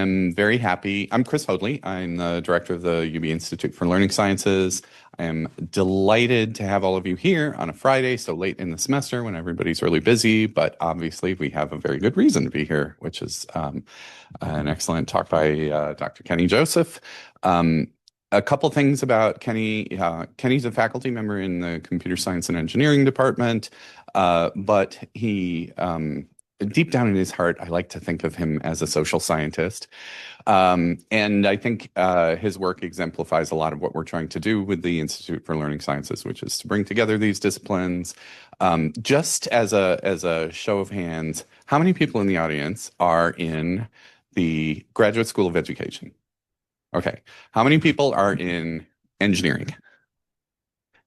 am very happy. I'm Chris Hoadley. I'm the director of the UB Institute for Learning Sciences. I am delighted to have all of you here on a Friday, so late in the semester when everybody's really busy, but obviously we have a very good reason to be here, which is an excellent talk by Dr. Kenny Joseph. A couple things about Kenny. Kenny's a faculty member in the Computer Science and Engineering department, but he deep down in his heart, I like to think of him as a social scientist. And I think his work exemplifies a lot of what we're trying to do with the Institute for Learning Sciences, which is to bring together these disciplines. Just as a show of hands, how many people in the audience are in the Graduate School of Education? Okay. How many people are in engineering?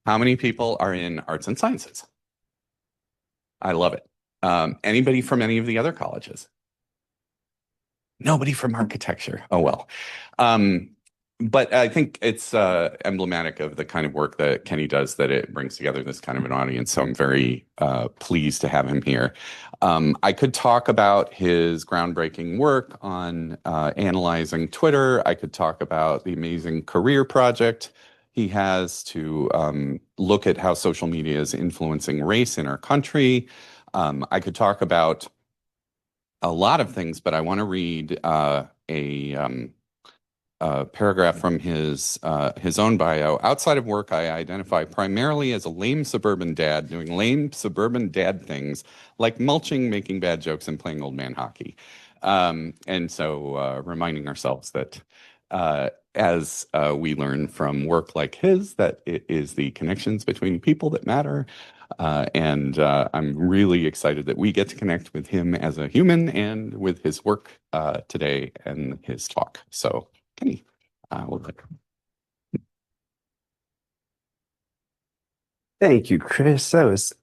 How many people are in arts and sciences? I love it. Anybody from any of the other colleges? Nobody from architecture. Oh, well. But I think it's emblematic of the kind of work that Kenny does, that it brings together this kind of an audience. So I'm very pleased to have him here. I could talk about his groundbreaking work on analyzing Twitter. I could talk about the amazing career project he has to look at how social media is influencing race in our country. I could talk about a lot of things, but I want to read a paragraph from his own bio. Outside of work, I identify primarily as a lame suburban dad doing lame suburban dad things like mulching, making bad jokes, and playing old man hockey. And so reminding ourselves that as we learn from work like his, that it is the connections between people that matter. And I'm really excited that we get to connect with him as a human and with his work today and his talk. So, Kenny, we'll let Thank you, Chris. That was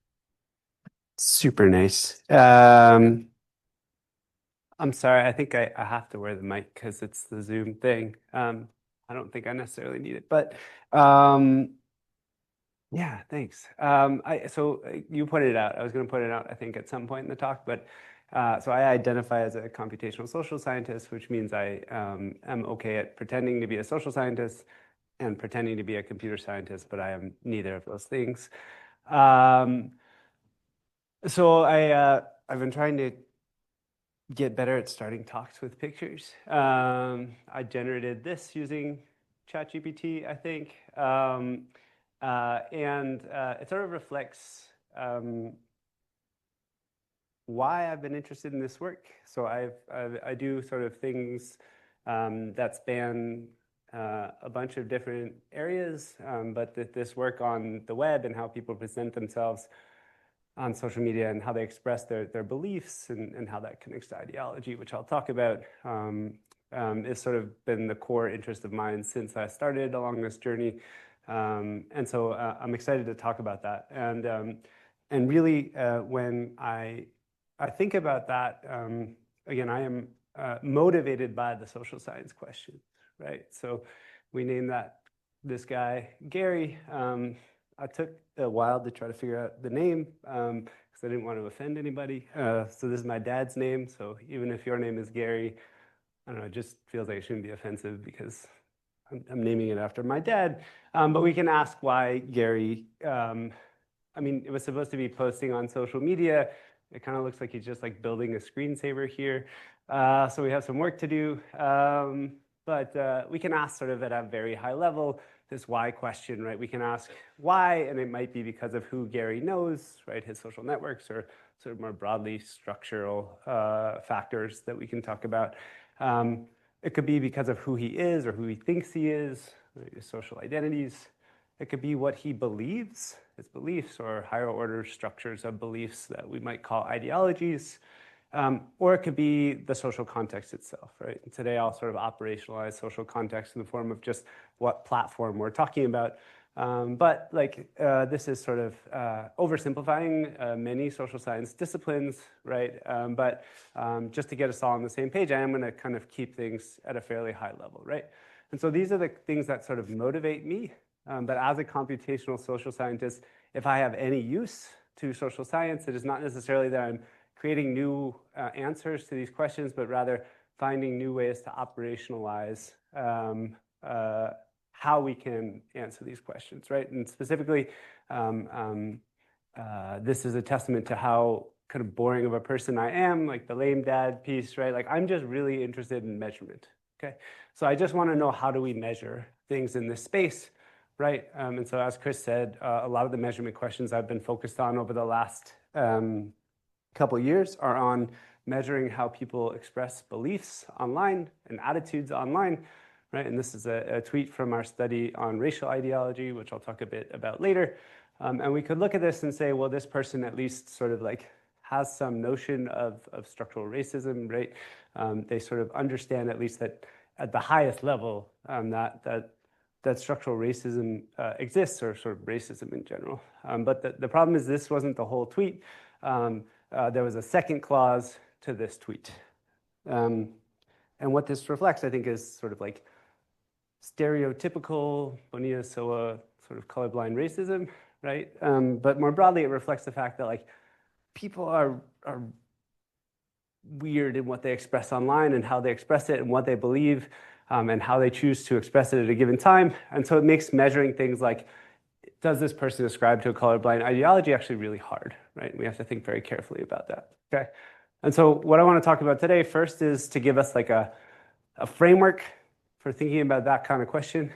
super nice. I'm sorry, I think I have to wear the mic because it's the Zoom thing. I don't think I necessarily need it, but yeah, thanks. So you pointed it out. I was going to point it out, I think, at some point in the talk, but so I identify as a computational social scientist, which means I am okay at pretending to be a social scientist and pretending to be a computer scientist, but I am neither of those things. So I've been trying to get better at starting talks with pictures. I generated this using ChatGPT, I think. And it sort of reflects why I've been interested in this work. So I do sort of things that span a bunch of different areas, but this work on the web and how people present themselves on social media and how they express their beliefs and how that connects to ideology, which I'll talk about, has sort of been the core interest of mine since I started along this journey. And so I'm excited to talk about that. And really, when I think about that, again, I am motivated by the social science question, right? So we named this guy Gary. I took a while to try to figure out the name because I didn't want to offend anybody. So this is my dad's name. So even if your name is Gary, I don't know, it just feels like it shouldn't be offensive because I'm naming it after my dad. But we can ask why Gary. I mean, it was supposed to be posting on social media. It kind of looks like he's just like building a screensaver here. So we have some work to do. But we can ask sort of at a very high level this why question, right? We can ask why, and it might be because of who Gary knows, right? His social networks, or sort of more broadly structural factors that we can talk about. It could be because of who he is or who he thinks he is, right? His social identities. It could be what he believes, his beliefs, or higher order structures of beliefs that we might call ideologies. Or it could be the social context itself, right? And today I'll sort of operationalize social context in the form of just what platform we're talking about. But like this is sort of oversimplifying many social science disciplines, right? But just to get us all on the same page, I am going to kind of keep things at a fairly high level, right? And so these are the things that sort of motivate me. But as a computational social scientist, if I have any use to social science, it is not necessarily that I'm creating new answers to these questions, but rather finding new ways to operationalize how we can answer these questions, right? And specifically, this is a testament to how kind of boring of a person I am, like the lame dad piece, right? Like I'm just really interested in measurement, okay? So I just want to know, how do we measure things in this space, right? And so as Chris said, a lot of the measurement questions I've been focused on over the last couple years are on measuring how people express beliefs online and attitudes online, right? And this is a tweet from our study on racial ideology, which I'll talk a bit about later. And we could look at this and say, well, this person at least sort of like has some notion of structural racism, right? They sort of understand, at least that at the highest level, that structural racism exists, or sort of racism in general. But the problem is, this wasn't the whole tweet. There was a second clause to this tweet. And what this reflects, I think, is sort of like stereotypical Bonilla Soa sort of colorblind racism, right? But more broadly, it reflects the fact that like people are weird in what they express online and how they express it and what they believe, and how they choose to express it at a given time. And so it makes measuring things like, does this person ascribe to a colorblind ideology, actually really hard, right? We have to think very carefully about that, okay? And so what I want to talk about today first is to give us like a framework for thinking about that kind of question.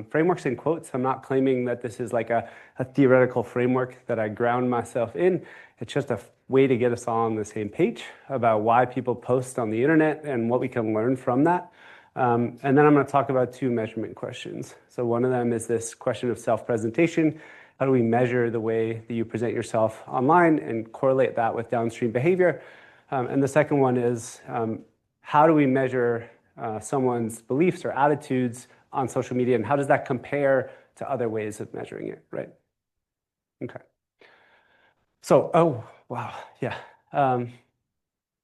Frameworks in quotes. I'm not claiming that this is like a theoretical framework that I ground myself in. It's just a way to get us all on the same page about why people post on the internet and what we can learn from that. And then I'm going to talk about two measurement questions. So one of them is this question of self-presentation. How do we measure the way that you present yourself online and correlate that with downstream behavior? And the second one is, how do we measure someone's beliefs or attitudes on social media, and how does that compare to other ways of measuring it, right? Okay. So, oh, wow, yeah. That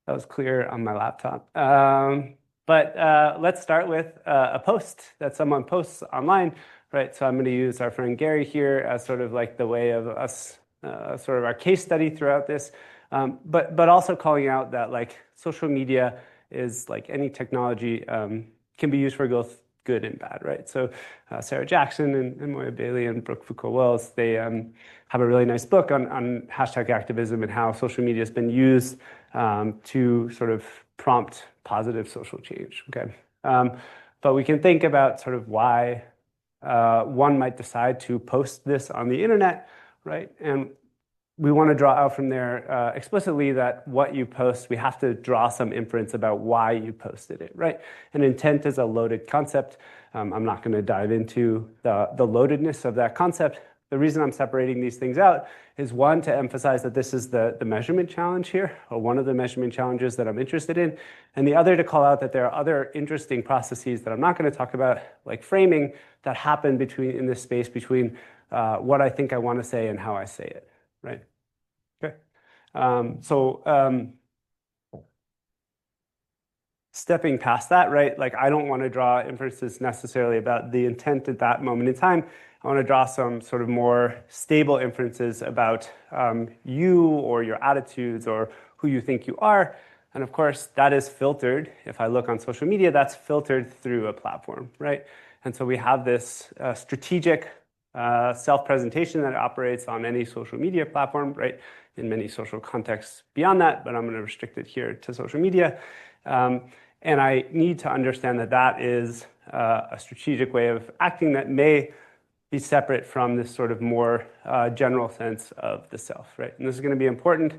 was clear on my laptop. But let's start with a post that someone posts online, right? So I'm going to use our friend Gary here as sort of like the way of us, sort of our case study throughout this, but also calling out that like social media is like any technology, can be used for both good and bad, right? So Sarah Jackson and Moya Bailey and Brooke Foucault-Wells, they have a really nice book on hashtag activism and how social media has been used to sort of prompt positive social change, okay? But we can think about sort of why one might decide to post this on the internet, right? And we want to draw out from there explicitly that what you post, we have to draw some inference about why you posted it, right? And intent is a loaded concept. I'm not going to dive into the loadedness of that concept. The reason I'm separating these things out is, one, to emphasize that this is the measurement challenge here, or one of the measurement challenges that I'm interested in, and the other to call out that there are other interesting processes that I'm not going to talk about, like framing, that happen in this space between what I think I want to say and how I say it. Right. Okay. Stepping past that, right? Like I don't want to draw inferences necessarily about the intent at that moment in time. I want to draw some sort of more stable inferences about you or your attitudes or who you think you are. And of course, that is filtered. If I look on social media, that's filtered through a platform, right? And so we have this strategic self-presentation that operates on any social media platform, right? In many social contexts beyond that, but I'm going to restrict it here to social media. And I need to understand that that is a strategic way of acting that may be separate from this sort of more general sense of the self, right? And this is going to be important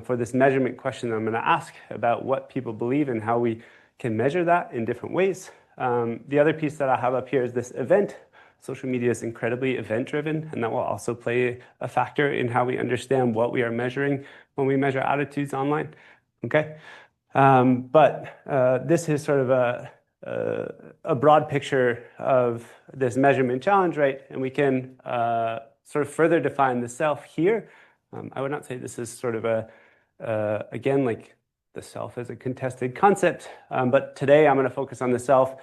for this measurement question that I'm going to ask about what people believe and how we can measure that in different ways. The other piece that I have up here is this event. Social media is incredibly event-driven, and that will also play a factor in how we understand what we are measuring when we measure attitudes online, okay? But this is sort of a broad picture of this measurement challenge, right? And we can sort of further define the self here. I would not say this is sort of again, like the self as a contested concept, but today I'm going to focus on the self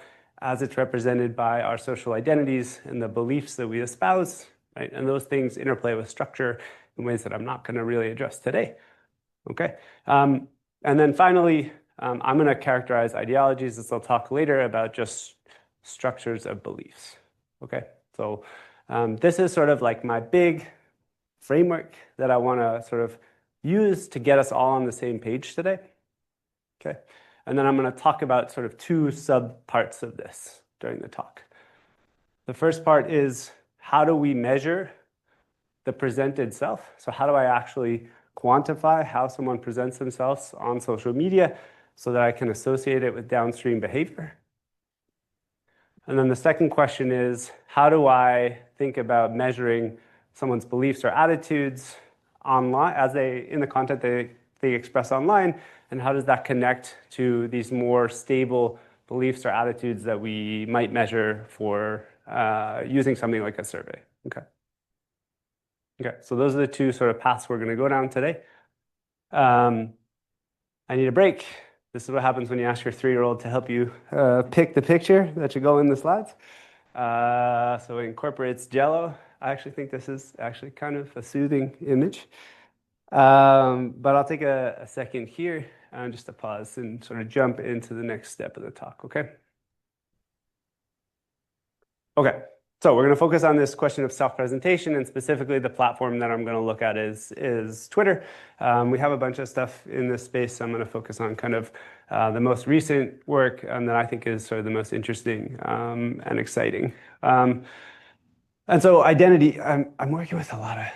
as it's represented by our social identities and the beliefs that we espouse, right? And those things interplay with structure in ways that I'm not going to really address today, okay? And then finally, I'm going to characterize ideologies, as I'll talk later about just structures of beliefs. Okay, so this is sort of like my big framework that I want to sort of use to get us all on the same page today. Okay, and then I'm going to talk about sort of two sub-parts of this during the talk. The first part is, how do we measure the presented self? So how do I actually quantify how someone presents themselves on social media so that I can associate it with downstream behavior? And then the second question is, how do I think about measuring someone's beliefs or attitudes online in the content they express online, and how does that connect to these more stable beliefs or attitudes that we might measure for using something like a survey? Okay, so those are the two sort of paths we're going to go down today. I need a break. This is what happens when you ask your 3-year-old to help you pick the picture that should go in the slides. So it incorporates Jell-O. I actually think this is actually kind of a soothing image. But I'll take a second here just to pause and sort of jump into the next step of the talk, okay? Okay, so we're going to focus on this question of self-presentation, and specifically the platform that I'm going to look at is Twitter. We have a bunch of stuff in this space, so I'm going to focus on kind of the most recent work that I think is sort of the most interesting and exciting. And so identity, I'm working with a lot of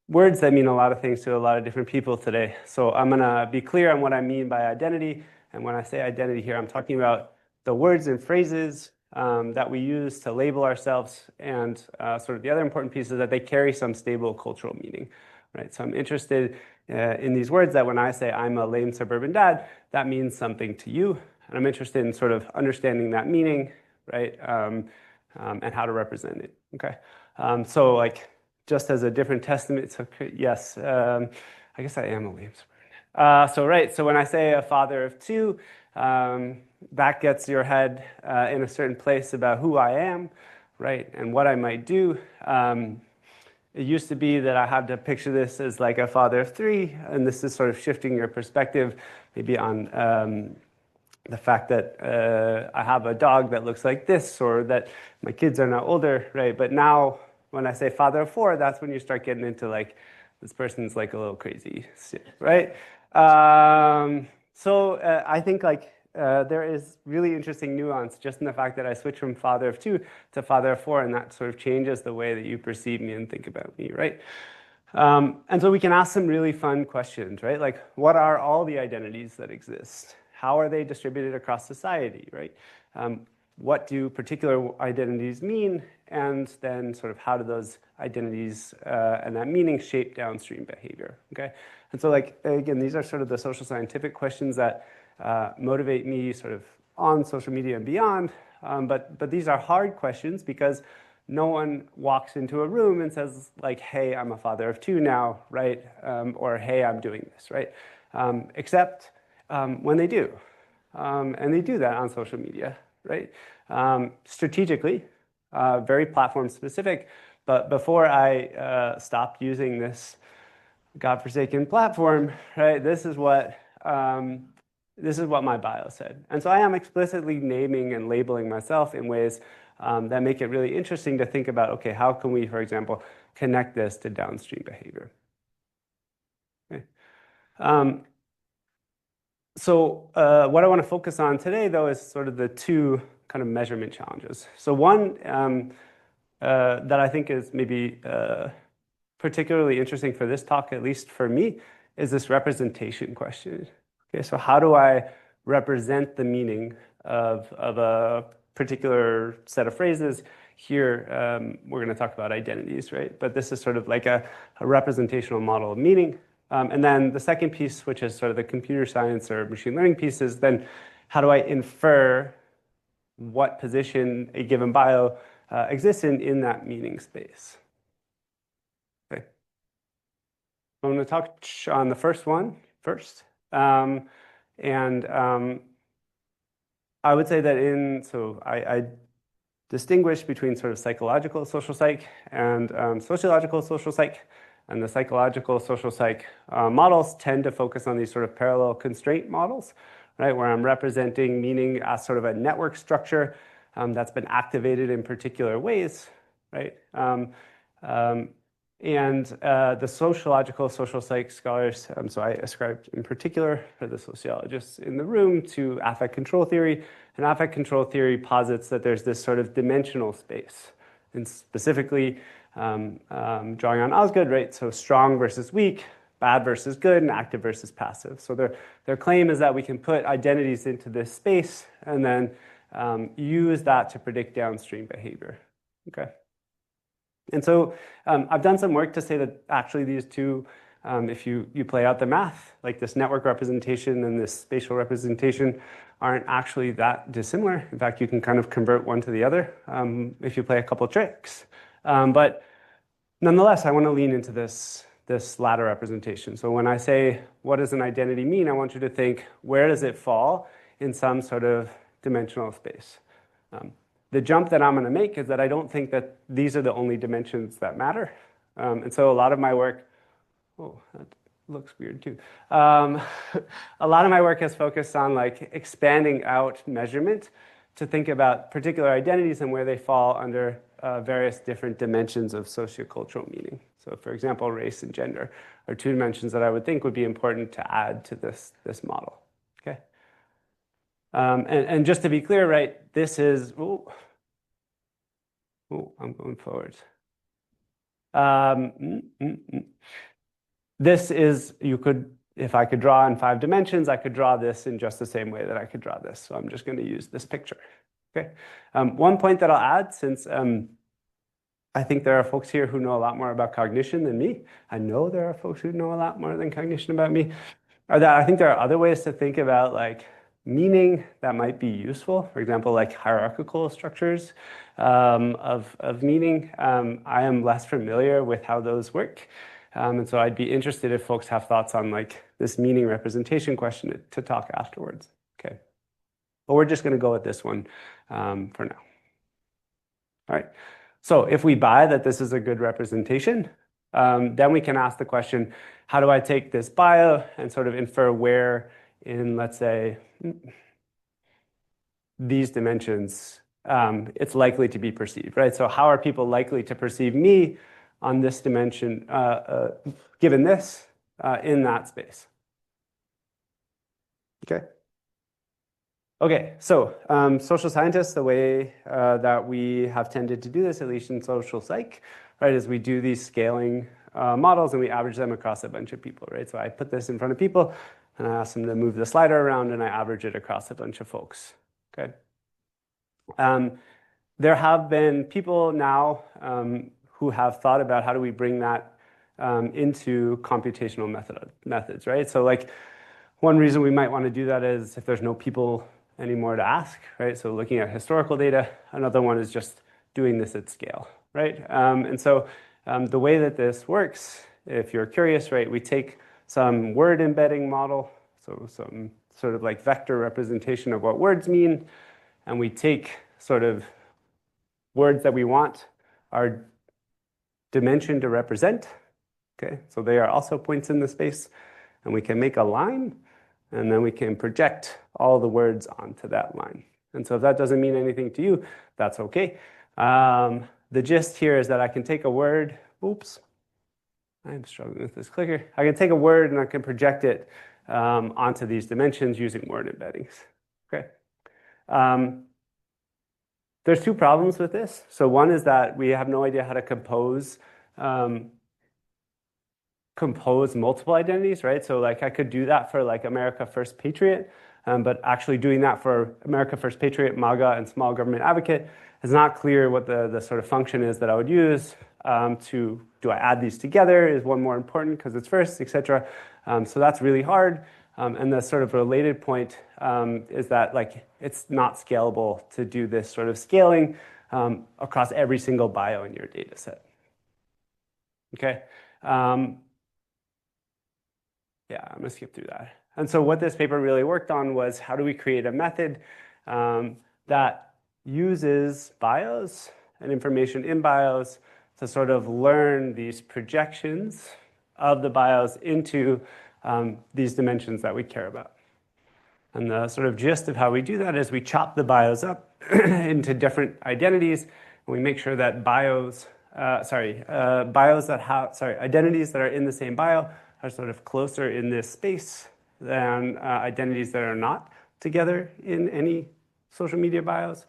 words that mean a lot of things to a lot of different people today. So I'm going to be clear on what I mean by identity. And when I say identity here, I'm talking about the words and phrases that we use to label ourselves, and sort of the other important piece is that they carry some stable cultural meaning, right? So I'm interested in these words that when I say I'm a lame suburban dad, that means something to you. And I'm interested in sort of understanding that meaning, right? And how to represent it, okay? So like, just as a different testament, so yes, I guess I am a lame suburban dad. So when I say a father of 2, that gets your head in a certain place about who I am, right, and what I might do. It used to be that I had to picture this as like a father of 3, and this is sort of shifting your perspective maybe on the fact that I have a dog that looks like this, or that my kids are now older, right? But now when I say father of 4, that's when you start getting into like, this person's like a little crazy, right? So I think like there is really interesting nuance just in the fact that I switch from father of 2 to father of 4, and that sort of changes the way that you perceive me and think about me, right? And so we can ask some really fun questions, right? Like, what are all the identities that exist? How are they distributed across society, right? What do particular identities mean? And then sort of how do those identities and that meaning shape downstream behavior, okay? And so like, again, these are sort of the social scientific questions that motivate me sort of on social media and beyond. But these are hard questions because no one walks into a room and says like, hey, I'm a father of 2 now, right? Or hey, I'm doing this, right? Except when they do. And they do that on social media, right? Strategically, very platform specific. But before I stopped using this godforsaken platform, right, this is what my bio said. And so I am explicitly naming and labeling myself in ways that make it really interesting to think about, okay, how can we, for example, connect this to downstream behavior? Okay. So what I want to focus on today, though, is sort of the 2 kind of measurement challenges. So one that I think is maybe particularly interesting for this talk, at least for me, is this representation question. Okay, so how do I represent the meaning of a particular set of phrases? Here, we're going to talk about identities, right? But this is sort of like a representational model of meaning. And then the second piece, which is sort of the computer science or machine learning piece, is then how do I infer what position a given bio exists in that meaning space? Okay. I'm going to touch on the first one first. I would say that I distinguish between sort of psychological social psych and sociological social psych. And the psychological social psych models tend to focus on these sort of parallel constraint models, right? Where I'm representing meaning as sort of a network structure that's been activated in particular ways, right? And the sociological, social psych scholars, so I ascribed in particular for the sociologists in the room to affect control theory. And affect control theory posits that there's this sort of dimensional space. And specifically, drawing on Osgood, right? So strong versus weak, bad versus good, and active versus passive. So their claim is that we can put identities into this space and then use that to predict downstream behavior, okay? And so I've done some work to say that actually these two, if you play out the math, like this network representation and this spatial representation aren't actually that dissimilar. In fact, you can kind of convert one to the other if you play a couple tricks. But nonetheless, I want to lean into this latter representation. So when I say, what does an identity mean? I want you to think, where does it fall in some sort of dimensional space? The jump that I'm going to make is that I don't think that these are the only dimensions that matter. And so a lot of my work, oh, that looks weird too. A lot of my work is focused on like expanding out measurement to think about particular identities and where they fall under various different dimensions of sociocultural meaning. So for example, race and gender are two dimensions that I would think would be important to add to this model, okay? And just to be clear, right, this is, I'm going forward. This is, if I could draw in 5 dimensions, I could draw this in just the same way that I could draw this. So I'm just going to use this picture, okay? One point that I'll add, since I think there are folks here who know a lot more about cognition than me. I know there are folks who know a lot more than cognition about me. Are that I think there are other ways to think about like meaning that might be useful. For example, like hierarchical structures of meaning. I am less familiar with how those work. And so I'd be interested if folks have thoughts on like this meaning representation question to talk afterwards. Okay. But we're just going to go with this one for now. All right. So if we buy that this is a good representation, then we can ask the question, how do I take this bio and sort of infer where in, let's say, these dimensions it's likely to be perceived, right? So how are people likely to perceive me on this dimension, given this, in that space? Okay. Okay, so social scientists, the way that we have tended to do this, at least in social psych, right, is we do these scaling models and we average them across a bunch of people, right? So I put this in front of people and I ask them to move the slider around and I average it across a bunch of folks, okay? There have been people now who have thought about how do we bring that into computational methods, right? So like one reason we might want to do that is if there's no people anymore to ask, right? So looking at historical data. Another one is just doing this at scale, right? And so the way that this works, if you're curious, right, we take some word embedding model, so some sort of like vector representation of what words mean, and we take sort of words that we want our dimension to represent, okay? So they are also points in the space, and we can make a line, and then we can project all the words onto that line. And so if that doesn't mean anything to you, that's okay. The gist here is that I can take a word, oops, I'm struggling with this clicker. I can take a word and I can project it onto these dimensions using word embeddings, okay? There's two problems with this. So one is that we have no idea how to compose multiple identities, right? So like I could do that for like America First Patriot, but actually doing that for America First Patriot, MAGA, and Small Government Advocate is not clear what the sort of function is that I would use do I add these together? Is one more important because it's first, etc. So that's really hard. And the sort of related point is that like it's not scalable to do this sort of scaling across every single bio in your data set. Okay. Yeah, I'm gonna skip through that. And so what this paper really worked on was how do we create a method that uses bios and information in bios to sort of learn these projections of the bios into these dimensions that we care about. And the sort of gist of how we do that is we chop the bios up into different identities, and we make sure that identities that are in the same bio are sort of closer in this space than identities that are not together in any social media bios.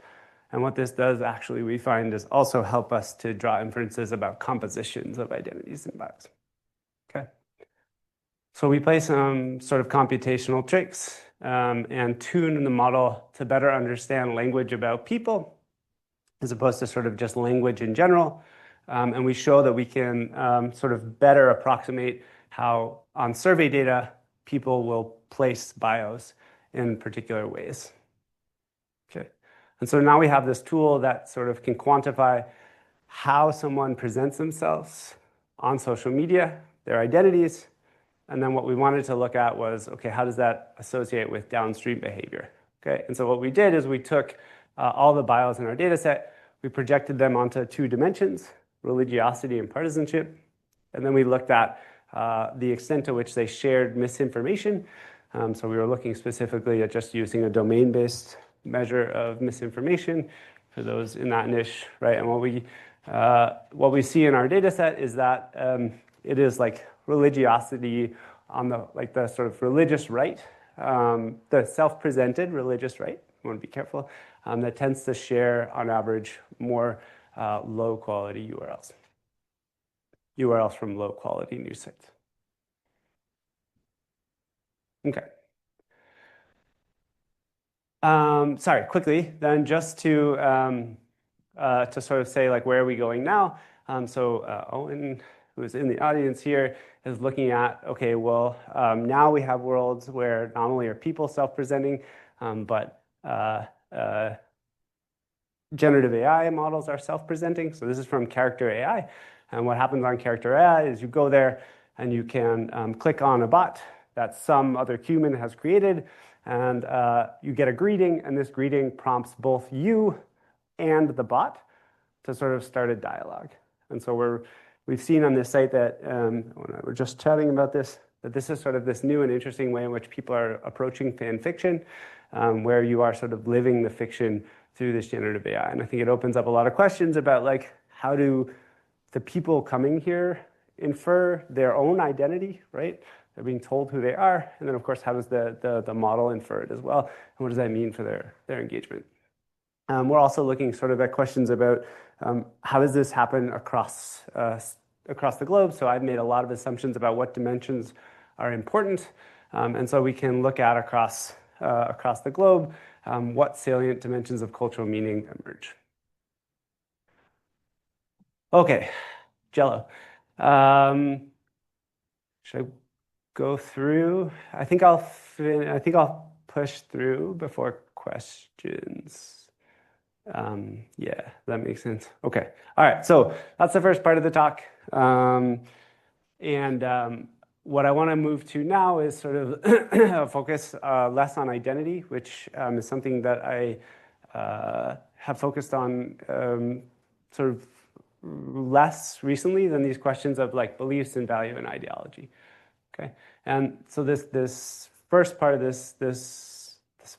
And what this does actually, we find, is also help us to draw inferences about compositions of identities in bios. Okay. So we play some sort of computational tricks and tune the model to better understand language about people as opposed to sort of just language in general. And we show that we can sort of better approximate how on survey data, people will place bios in particular ways. Okay. And so now we have this tool that sort of can quantify how someone presents themselves on social media, their identities. And then what we wanted to look at was, okay, how does that associate with downstream behavior? Okay, and so what we did is we took all the bios in our data set, we projected them onto 2 dimensions, religiosity and partisanship, and then we looked at the extent to which they shared misinformation. So we were looking specifically at just using a domain-based measure of misinformation for those in that niche, right? And what we see in our data set is that it is like religiosity on the sort of religious right, the self-presented religious right, I want to be careful, that tends to share on average more low quality URLs from low quality news sites. Okay. Sorry, quickly then, just to sort of say like where are we going now? Owen, who's in the audience here, is looking at, okay, well, now we have worlds where not only are people self-presenting, but generative AI models are self-presenting. So this is from Character AI. And what happens on Character AI is you go there and you can click on a bot that some other human has created, and you get a greeting, and this greeting prompts both you and the bot to sort of start a dialogue. And so we've seen on this site that, we're just chatting about this, that this is sort of this new and interesting way in which people are approaching fan fiction, where you are sort of living the fiction through this generative AI. And I think it opens up a lot of questions about like, how do the people coming here infer their own identity, right? They're being told who they are. And then of course, how does the model infer it as well? And what does that mean for their engagement? We're also looking sort of at questions about how does this happen across the globe? So I've made a lot of assumptions about what dimensions are important. And so we can look at across the globe what salient dimensions of cultural meaning emerge. Okay, Jello. Should I go through? I think I'll push through before questions. Yeah, that makes sense. Okay. All right. So that's the first part of the talk. What I want to move to now is sort of focus less on identity, which is something that I have focused on sort of less recently than these questions of like beliefs and value and ideology. Okay. And so this first part of this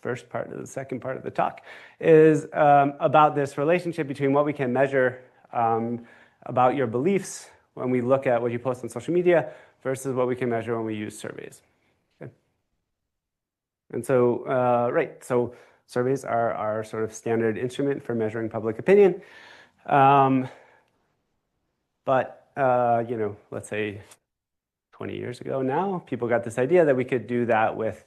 first part of the second part of the talk is about this relationship between what we can measure about your beliefs when we look at what you post on social media versus what we can measure when we use surveys. Okay. And so, right, so surveys are our sort of standard instrument for measuring public opinion. But, let's say 20 years ago now, people got this idea that we could do that with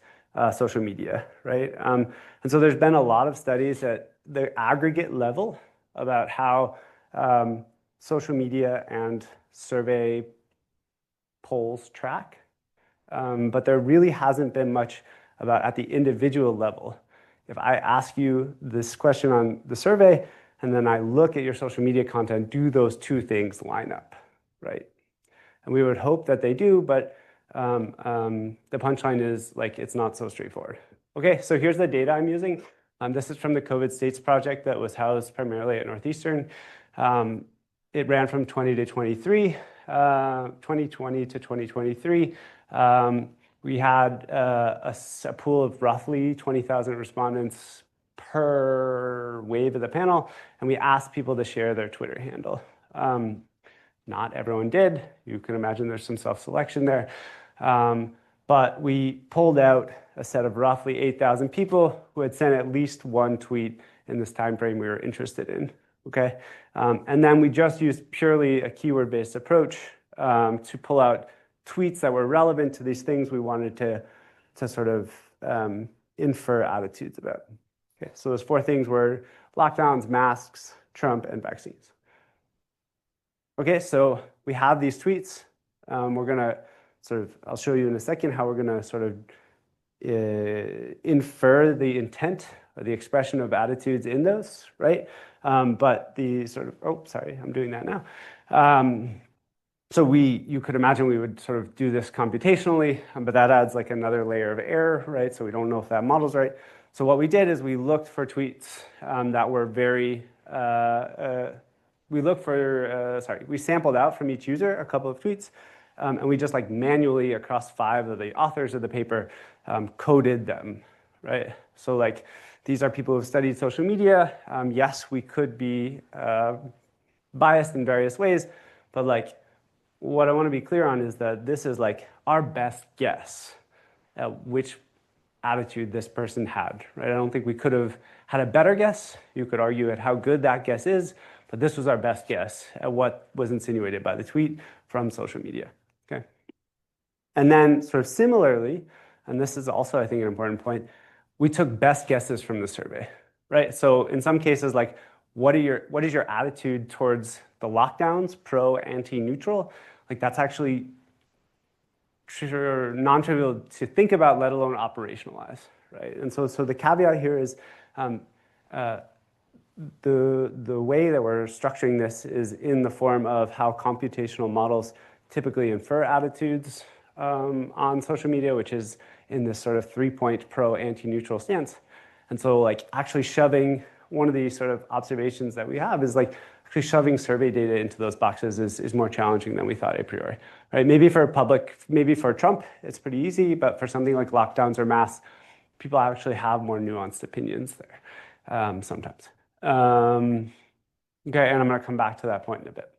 social media, right? And so there's been a lot of studies at the aggregate level about how social media and survey polls track. But there really hasn't been much about at the individual level. If I ask you this question on the survey, and then I look at your social media content, do those two things line up, right? And we would hope that they do, but the punchline is like, it's not so straightforward. Okay, so here's the data I'm using. This is from the COVID States project that was housed primarily at Northeastern. It ran from 2020 to 2023. We we had a pool of roughly 20,000 respondents per wave of the panel, and we asked people to share their Twitter handle. Not everyone did. You can imagine there's some self-selection there. But we pulled out a set of roughly 8,000 people who had sent at least one tweet in this time frame we were interested in. Okay, and then we just used purely a keyword-based approach to pull out tweets that were relevant to these things we wanted to sort of infer attitudes about. Okay, so those 4 things were lockdowns, masks, Trump, and vaccines. Okay, so we have these tweets. We're gonna I'll show you in a second how we're gonna sort of infer the intent or the expression of attitudes in those, right? But the sort of, oh, sorry, I'm doing that now. So you could imagine we would sort of do this computationally, but that adds like another layer of error, right? So we don't know if that model's right. So what we did is we looked for tweets that were very, we sampled out from each user a couple of tweets, and we just like manually across 5 of the authors of the paper coded them, right? So like these are people who've studied social media. Yes, we could be biased in various ways, but like what I want to be clear on is that this is like our best guess at which attitude this person had, right? I don't think we could have had a better guess. You could argue at how good that guess is, but this was our best guess at what was insinuated by the tweet from social media, okay? And then sort of similarly, and this is also, I think, an important point, we took best guesses from the survey, right? So in some cases, like, what is your attitude towards the lockdowns, pro, anti, neutral? Like that's actually non-trivial to think about, let alone operationalize, right? And so the caveat here is the way that we're structuring this is in the form of how computational models typically infer attitudes on social media, which is in this sort of 3-point pro, anti, neutral stance. And so like actually shoving one of these sort of observations that we have is like actually shoving survey data into those boxes is more challenging than we thought a priori, right? Maybe for Trump, it's pretty easy, but for something like lockdowns or masks, people actually have more nuanced opinions there sometimes. Okay, and I'm gonna come back to that point in a bit.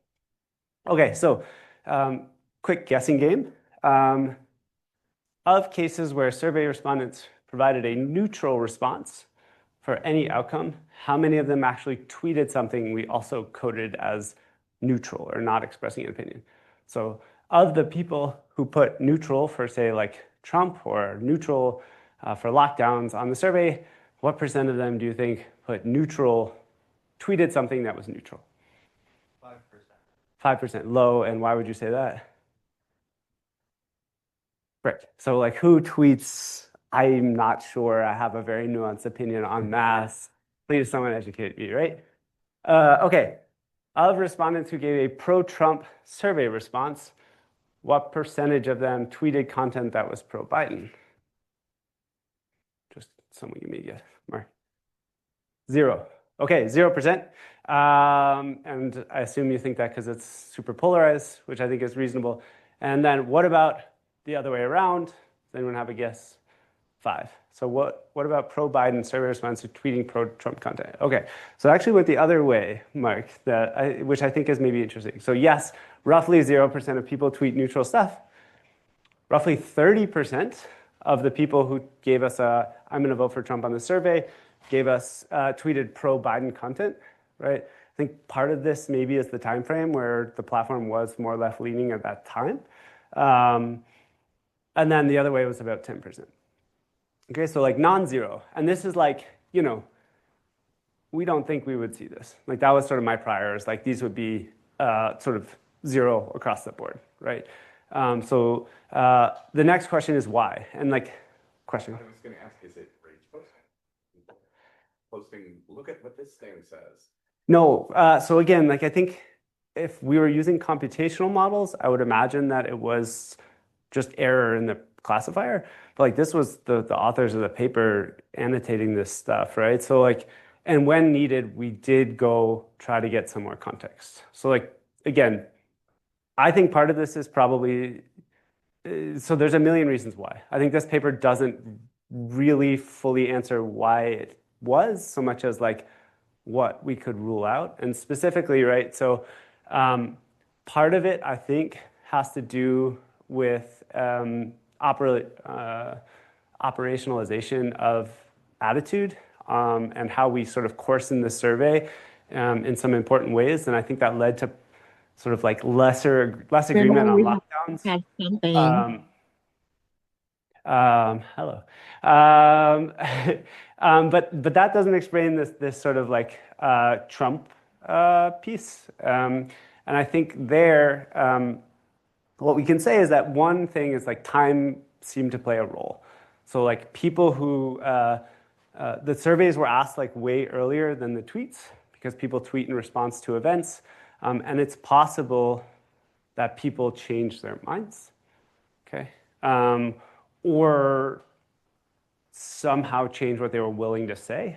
Okay, so quick guessing game. Of cases where survey respondents provided a neutral response for any outcome, how many of them actually tweeted something we also coded as neutral or not expressing an opinion? So of the people who put neutral for, say, like Trump or neutral for lockdowns on the survey, what percent of them do you think put neutral, tweeted something that was neutral? 5%. 5%, low, and why would you say that? Right, so like who tweets, I'm not sure, I have a very nuanced opinion on masks. Please someone educate me, right? Okay, of respondents who gave a pro-Trump survey response, what percentage of them tweeted content that was pro-Biden? Just someone give me a guess, Mark. 0. Okay, 0%. And I assume you think that because it's super polarized, which I think is reasonable. And then what about the other way around? Does anyone have a guess? 5. So what about pro-Biden survey response to tweeting pro-Trump content? Okay, so I actually went the other way, Mark, which I think is maybe interesting. So yes, roughly 0% of people tweet neutral stuff. Roughly 30% of the people who gave us a, I'm gonna vote for Trump on the survey, gave us tweeted pro-Biden content, right? I think part of this maybe is the time frame where the platform was more left-leaning at that time. And then the other way was about 10%. Okay, so like non-zero. And this is like, you know, we don't think we would see this. Like that was sort of my priors, like these would be sort of 0 across the board, right? So the next question is why? And like, question? I was going to ask, is it rage posting? Look at what this thing says. No, so again, like I think if we were using computational models, I would imagine that it was just error in the classifier. But like this was the authors of the paper annotating this stuff, right? So like, and when needed, we did go try to get some more context. So like, again, I think part of this is probably so there's a million reasons why. I think this paper doesn't really fully answer why it was so much as like what we could rule out. And specifically, right, so part of it, I think, has to do with operationalization of attitude and how we sort of coarsen the survey in some important ways. And I think that led to sort of like less agreement on lockdowns. Had something. Hello. But that doesn't explain this sort of like Trump piece. And I think there, what we can say is that one thing is like time seemed to play a role. So like people who, the surveys were asked like way earlier than the tweets because people tweet in response to events. And it's possible that people change their minds, okay? Or somehow change what they were willing to say,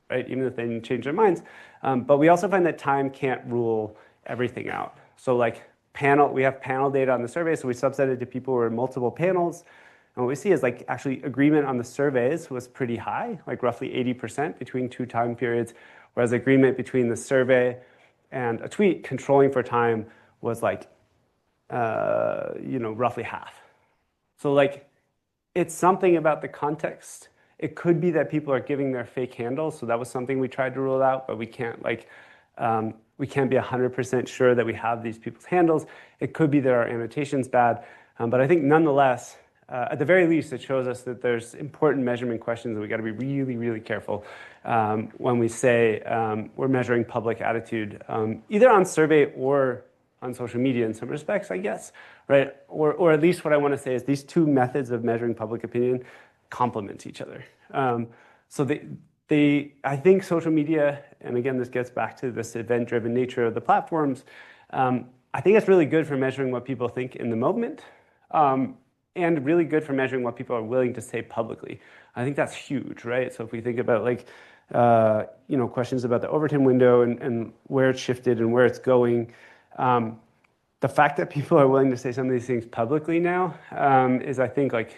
right? Even if they didn't change their minds. But we also find that time can't rule everything out. So like we have panel data on the survey, so we subsetted to people who were in multiple panels. And what we see is like actually agreement on the surveys was pretty high, like roughly 80% between two time periods, whereas agreement between the survey and a tweet controlling for time was like, roughly half. So like, it's something about the context. It could be that people are giving their fake handles, so that was something we tried to rule out, but we can't be 100% sure that we have these people's handles. It could be that our annotation's bad, but I think nonetheless, at the very least, it shows us that there's important measurement questions that we got to be really, really careful when we say we're measuring public attitude, either on survey or on social media in some respects, I guess, right? Or at least what I want to say is these two methods of measuring public opinion complement each other. So I think social media, and again, this gets back to this event-driven nature of the platforms, I think it's really good for measuring what people think in the moment, and really good for measuring what people are willing to say publicly. I think that's huge, right? So if we think about like, questions about the Overton window and where it's shifted and where it's going, the fact that people are willing to say some of these things publicly now is, I think, like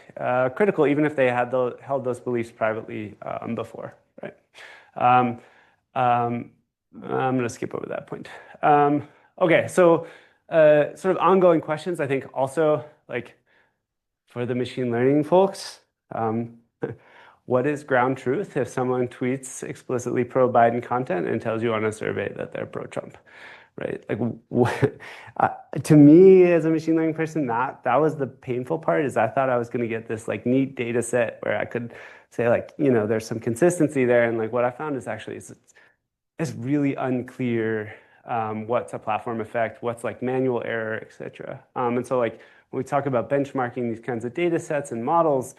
critical, even if they had held those beliefs privately before, right? I'm going to skip over that point. Okay, so sort of ongoing questions, I think also like for the machine learning folks, what is ground truth if someone tweets explicitly pro-Biden content and tells you on a survey that they're pro-Trump? Right? Like, to me as a machine learning person, that was the painful part. Is I thought I was going to get this like neat data set where I could say like, there's some consistency there, and like what I found is actually it's really unclear what's a platform effect, what's like manual error, etc. And so like when we talk about benchmarking these kinds of data sets and models,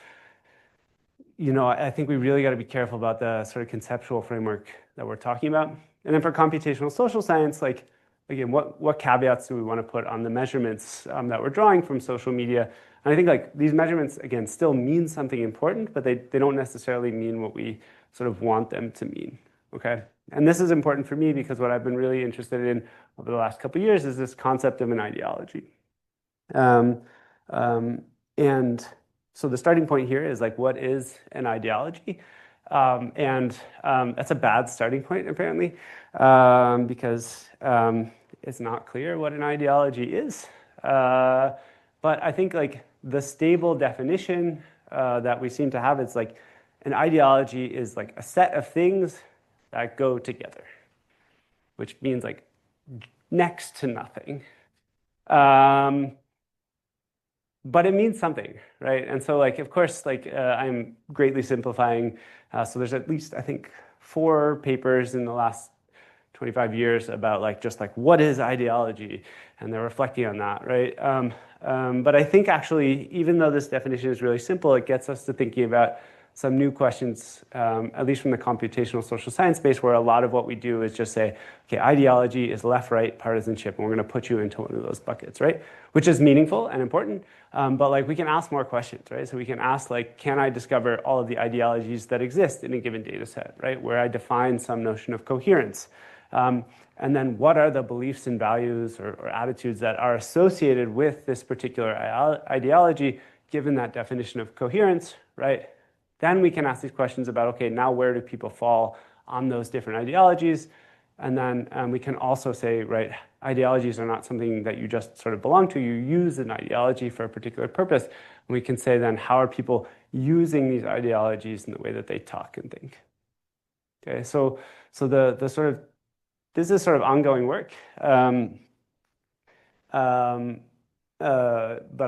I think we really got to be careful about the sort of conceptual framework that we're talking about. And then for computational social science, like, again, what caveats do we want to put on the measurements that we're drawing from social media? And I think like these measurements, again, still mean something important, but they don't necessarily mean what we sort of want them to mean, okay? And this is important for me because what I've been really interested in over the last couple of years is this concept of an ideology. And so the starting point here is like, what is an ideology? And that's a bad starting point, apparently, because it's not clear what an ideology is. But I think like the stable definition that we seem to have is like an ideology is like a set of things that go together, which means like next to nothing. But it means something, right? And so like, of course, like I'm greatly simplifying. So there's at least, I think, 4 papers in the last 25 years about like just like what is ideology, and they're reflecting on that, right? But I think actually, even though this definition is really simple, it gets us to thinking about some new questions, at least from the computational social science space, where a lot of what we do is just say, okay, ideology is left-right partisanship, and we're going to put you into one of those buckets, right? Which is meaningful and important, but like we can ask more questions, right? So we can ask like, can I discover all of the ideologies that exist in a given data set, right? Where I define some notion of coherence. And then what are the beliefs and values or attitudes that are associated with this particular ideology, given that definition of coherence, right? Then we can ask these questions about, okay, now where do people fall on those different ideologies? And then we can also say, right, ideologies are not something that you just sort of belong to. You use an ideology for a particular purpose. And we can say then, how are people using these ideologies in the way that they talk and think? Okay, so the sort of, this is sort of ongoing work. But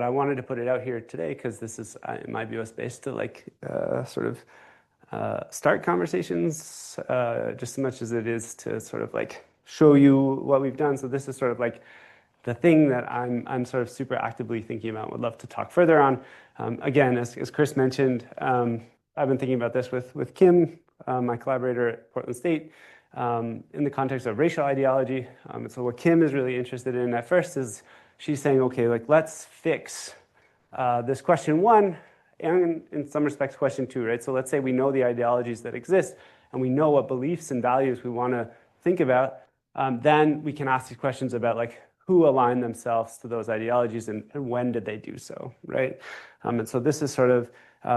I wanted to put it out here today because this is, in my view, a space to like sort of start conversations just as much as it is to sort of like show you what we've done. So this is sort of like the thing that I'm sort of super actively thinking about, would love to talk further on. Again, as Chris mentioned, I've been thinking about this with Kim, my collaborator at Portland State, in the context of racial ideology. And so what Kim is really interested in at first is she's saying, okay, like let's fix this question one, and in some respects question two, right? So let's say we know the ideologies that exist and we know what beliefs and values we want to think about, then we can ask these questions about like who aligned themselves to those ideologies and when did they do so, right? And so this is sort of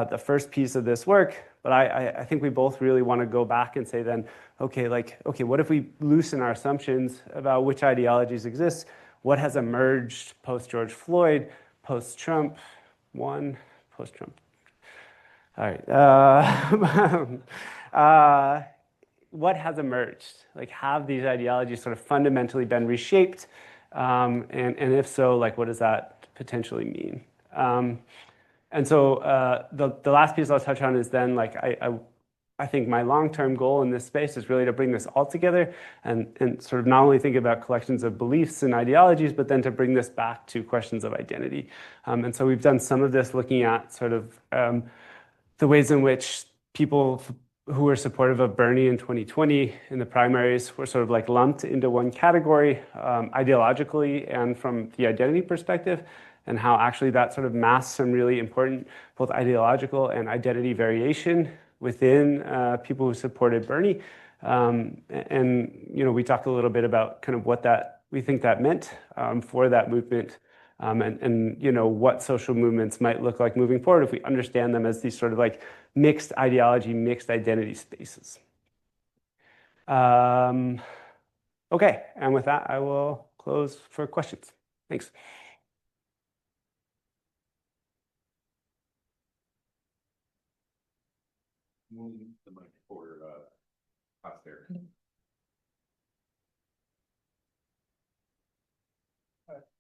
the first piece of this work, but I think we both really want to go back and say then, okay, what if we loosen our assumptions about which ideologies exist? What has emerged post-George Floyd, post-Trump, post-Trump. All right. What has emerged? Like, have these ideologies sort of fundamentally been reshaped? And if so, like, what does that potentially mean? And so the last piece I'll touch on is then, like, I think my long-term goal in this space is really to bring this all together and sort of not only think about collections of beliefs and ideologies, but then to bring this back to questions of identity. And so we've done some of this looking at sort of the ways in which people who were supportive of Bernie in 2020 in the primaries were sort of like lumped into one category ideologically and from the identity perspective, and how actually that sort of masks some really important both ideological and identity variation within people who supported Bernie. And, you know, we talked a little bit about kind of what that we think that meant for that movement, and, you know, what social movements might look like moving forward if we understand them as these sort of like mixed ideology, mixed identity spaces. Okay, and with that, I will close for questions. Thanks. Move the mic for us there.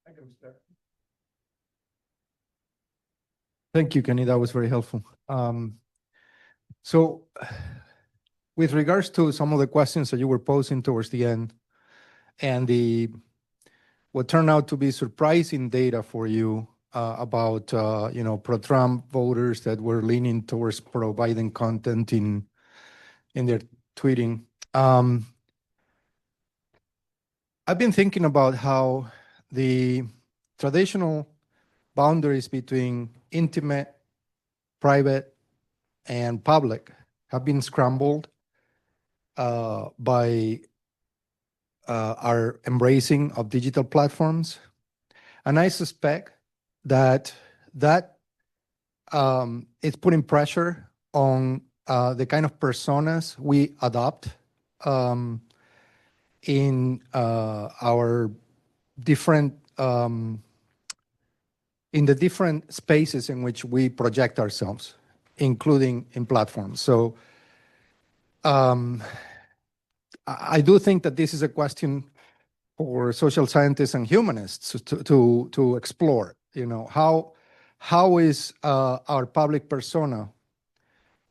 I can start. Thank you, Kenny. That was very helpful. So with regards to some of the questions that you were posing towards the end and what turned out to be surprising data for you about you know, pro-Trump voters that were leaning towards pro-Biden content in their tweeting. I've been thinking about how the traditional boundaries between intimate, private, and public have been scrambled by our embracing of digital platforms. And I suspect that it's putting pressure on the kind of personas we adopt in our different in the different spaces in which we project ourselves, including in platforms. So I do think that this is a question for social scientists and humanists to explore. You know, how is our public persona,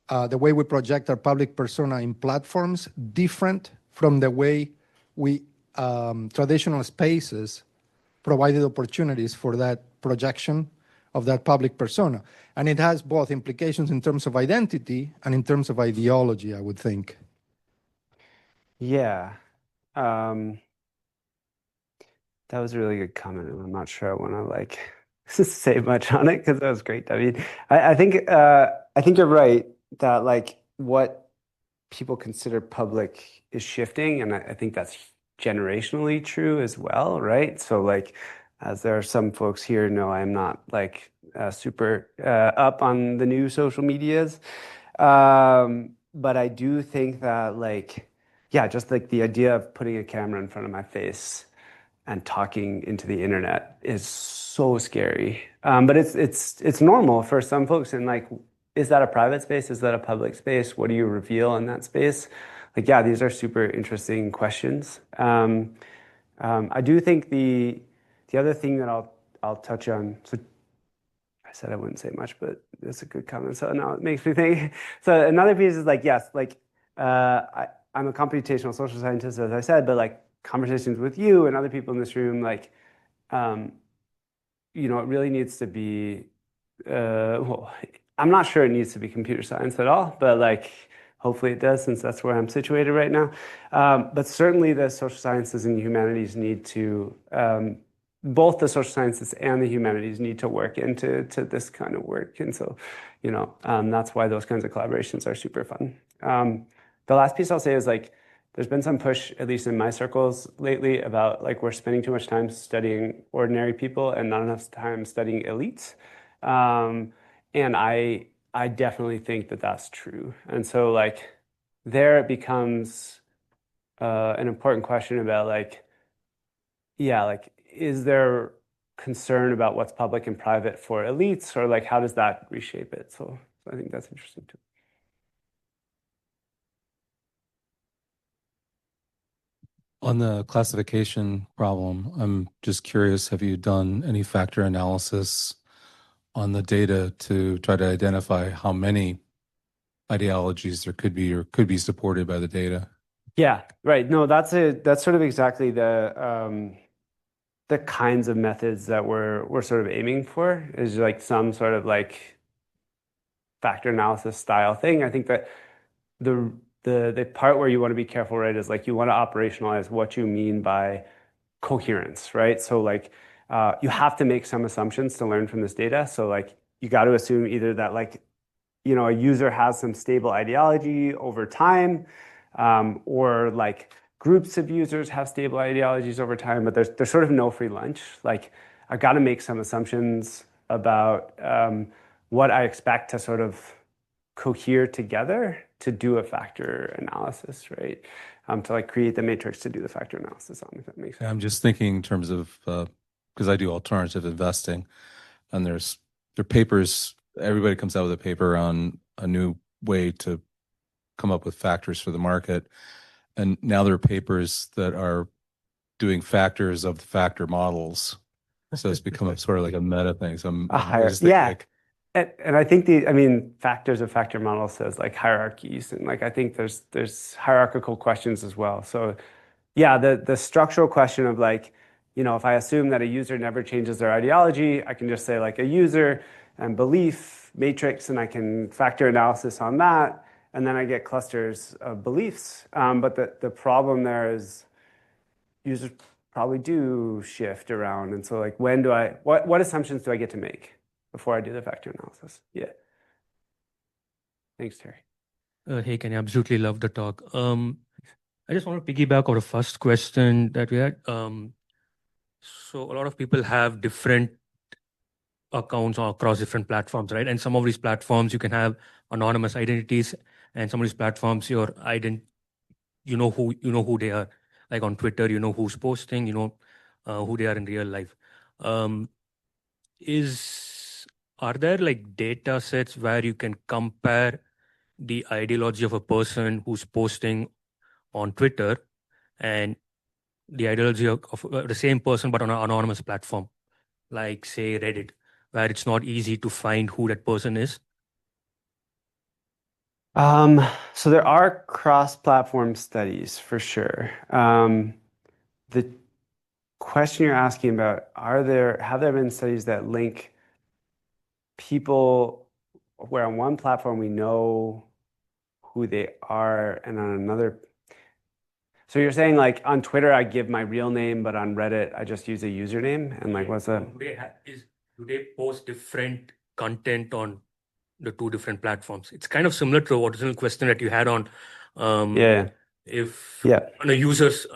the way we project our public persona in platforms, different from the way we traditional spaces provided opportunities for that projection of that public persona. And it has both implications in terms of identity and in terms of ideology, I would think. Yeah. That was a really good comment, and I'm not sure I want to like say much on it because that was great, David. I think you're right that like what people consider public is shifting, and I think that's generationally true as well, right? So like, as there are some folks here know, I'm not like super up on the new social medias, but I do think that like, yeah, just like the idea of putting a camera in front of my face and talking into the internet is so scary. But it's normal for some folks. And like, is that a private space? Is that a public space? What do you reveal in that space? Like, yeah, these are super interesting questions. I do think the other thing that I'll touch on. So I said I wouldn't say much, but that's a good comment. So now it makes me think. So another piece is like, yes, like I'm a computational social scientist, as I said, but like conversations with you and other people in this room, like, it really needs to be, well, I'm not sure it needs to be computer science at all, but like, hopefully it does, since that's where I'm situated right now. But certainly the social sciences and humanities need to, both the social sciences and the humanities need to work into this kind of work. And so, that's why those kinds of collaborations are super fun. The last piece I'll say is like, there's been some push, at least in my circles lately, about like we're spending too much time studying ordinary people and not enough time studying elites. And I definitely think that that's true. And so like there it becomes an important question about like, yeah, like is there concern about what's public and private for elites, or like how does that reshape it? So I think that's interesting too. On the classification problem, I'm just curious, have you done any factor analysis on the data to try to identify how many ideologies there could be or could be supported by the data? Yeah, right. No, that's sort of exactly the kinds of methods that we're sort of aiming for, is like some sort of like factor analysis style thing. I think that the part where you want to be careful, right, is like you want to operationalize what you mean by coherence, right? So like you have to make some assumptions to learn from this data. So like you got to assume either that like a user has some stable ideology over time, or like groups of users have stable ideologies over time, but there's sort of no free lunch. Like I got to make some assumptions about what I expect to sort of cohere together to do a factor analysis, right? To like create the matrix to do the factor analysis on, if that makes sense. I'm just thinking in terms of, because I do alternative investing, and there are papers, everybody comes out with a paper on a new way to come up with factors for the market. And now there are papers that are doing factors of the factor models. So it's become a sort of like a meta thing. So I just think like, and I think factors of factor model says like hierarchies, and like I think there's hierarchical questions as well. So yeah, the structural question of like, if I assume that a user never changes their ideology, I can just say like a user and belief matrix, and I can factor analysis on that, and then I get clusters of beliefs. But the problem there is users probably do shift around, and so like what assumptions do I get to make before I do the factor analysis? Yeah. Thanks, Terry. Hey, Kenny, absolutely love the talk. I just want to piggyback on the first question that we had. So a lot of people have different accounts across different platforms, right? And some of these platforms you can have anonymous identities, and some of these platforms you know who they are. Like on Twitter, you know who's posting, who they are in real life. Are there like data sets where you can compare the ideology of a person who's posting on Twitter and the ideology of the same person but on an anonymous platform, like say Reddit, where it's not easy to find who that person is? So there are cross-platform studies for sure. The question you're asking about, have there been studies that link people where on one platform we know who they are, and on another? So you're saying like on Twitter I give my real name, but on Reddit I just use a username, and like what's that? Do they post different content on the two different platforms? It's kind of similar to the original question that you had on Yeah. If Yeah. on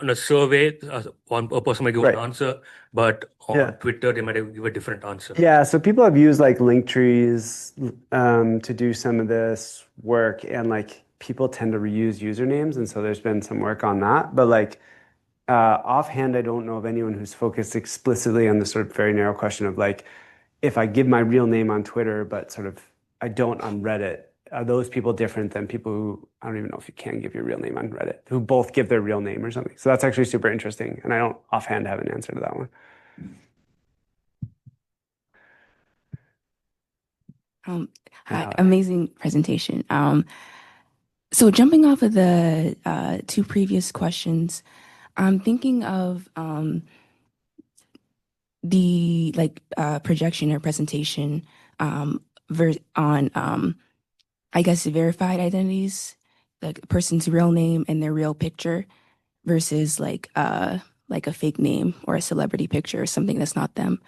a survey, a person might give Right. one answer, but on Yeah. Twitter they might give a different answer. Yeah, so people have used like link trees to do some of this work, and like people tend to reuse usernames, and so there's been some work on that. But like offhand, I don't know of anyone who's focused explicitly on the sort of very narrow question of like, if I give my real name on Twitter, but sort of I don't on Reddit, are those people different than people who, I don't even know if you can give your real name on Reddit, who both give their real name or something? So that's actually super interesting, and I don't offhand have an answer to that one. Hi, Mallory. amazing presentation. So jumping off of the two previous questions, I'm thinking of the projection or presentation on I guess verified identities, like a person's real name and their real picture versus like a fake name or a celebrity picture or something that's not them.